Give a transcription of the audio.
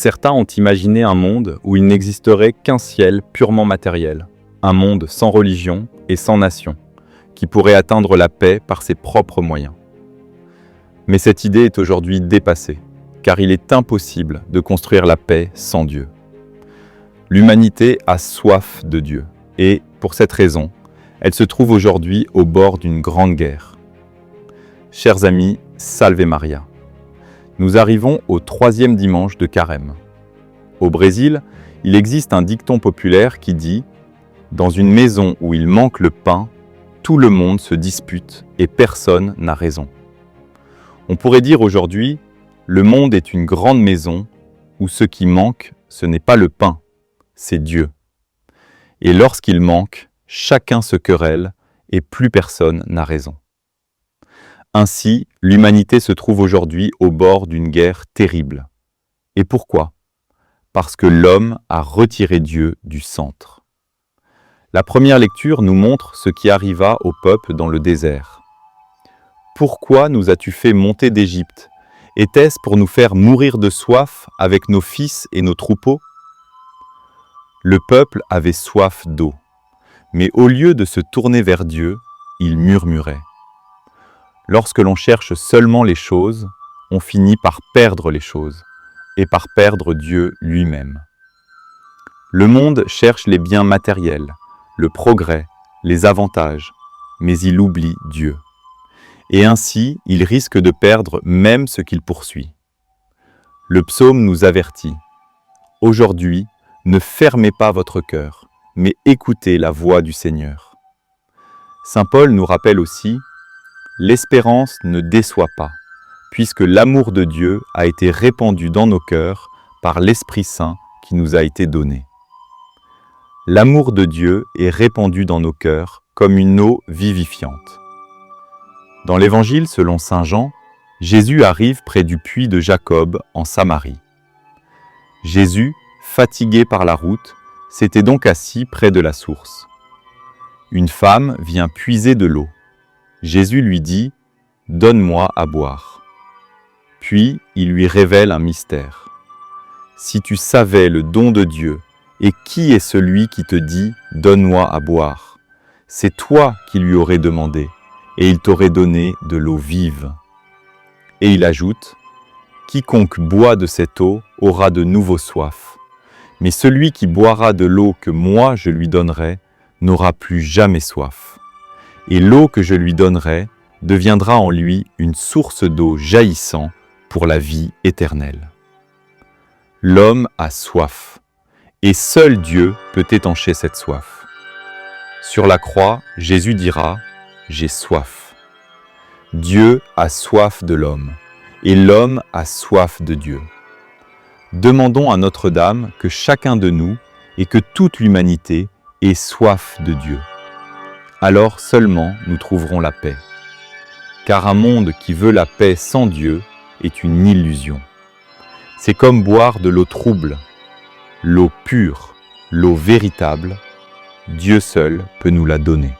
Certains ont imaginé un monde où il n'existerait qu'un ciel purement matériel, un monde sans religion et sans nation, qui pourrait atteindre la paix par ses propres moyens. Mais cette idée est aujourd'hui dépassée, car il est impossible de construire la paix sans Dieu. L'humanité a soif de Dieu, et, pour cette raison, elle se trouve aujourd'hui au bord d'une grande guerre. Chers amis, Salve Maria. Nous arrivons au 3e dimanche de Carême. Au Brésil, il existe un dicton populaire qui dit « Dans une maison où il manque le pain, tout le monde se dispute et personne n'a raison ». On pourrait dire aujourd'hui « Le monde est une grande maison où ce qui manque, ce n'est pas le pain, c'est Dieu. Et lorsqu'il manque, chacun se querelle et plus personne n'a raison. » Ainsi, l'humanité se trouve aujourd'hui au bord d'une guerre terrible. Et pourquoi ? Parce que l'homme a retiré Dieu du centre. La première lecture nous montre ce qui arriva au peuple dans le désert. « Pourquoi nous as-tu fait monter d'Égypte? Était-ce pour nous faire mourir de soif avec nos fils et nos troupeaux ?» Le peuple avait soif d'eau, mais au lieu de se tourner vers Dieu, il murmurait. Lorsque l'on cherche seulement les choses, on finit par perdre les choses, et par perdre Dieu lui-même. Le monde cherche les biens matériels, le progrès, les avantages, mais il oublie Dieu. Et ainsi, il risque de perdre même ce qu'il poursuit. Le psaume nous avertit. « Aujourd'hui, ne fermez pas votre cœur, mais écoutez la voix du Seigneur. » Saint Paul nous rappelle aussi « L'espérance ne déçoit pas, puisque l'amour de Dieu a été répandu dans nos cœurs par l'Esprit Saint qui nous a été donné. » L'amour de Dieu est répandu dans nos cœurs comme une eau vivifiante. Dans l'Évangile selon saint Jean, Jésus arrive près du puits de Jacob en Samarie. Jésus, fatigué par la route, s'était donc assis près de la source. Une femme vient puiser de l'eau. Jésus lui dit « Donne-moi à boire ». Puis il lui révèle un mystère. « Si tu savais le don de Dieu, et qui est celui qui te dit « Donne-moi à boire », c'est toi qui lui aurais demandé, et il t'aurait donné de l'eau vive. Et il ajoute « Quiconque boit de cette eau aura de nouveau soif, mais celui qui boira de l'eau que moi je lui donnerai n'aura plus jamais soif. Et l'eau que je lui donnerai deviendra en lui une source d'eau jaillissant pour la vie éternelle. » L'homme a soif, et seul Dieu peut étancher cette soif. Sur la croix, Jésus dira « J'ai soif ». Dieu a soif de l'homme, et l'homme a soif de Dieu. Demandons à Notre-Dame que chacun de nous et que toute l'humanité ait soif de Dieu. Alors seulement nous trouverons la paix. Car un monde qui veut la paix sans Dieu est une illusion. C'est comme boire de l'eau trouble. L'eau pure, l'eau véritable, Dieu seul peut nous la donner.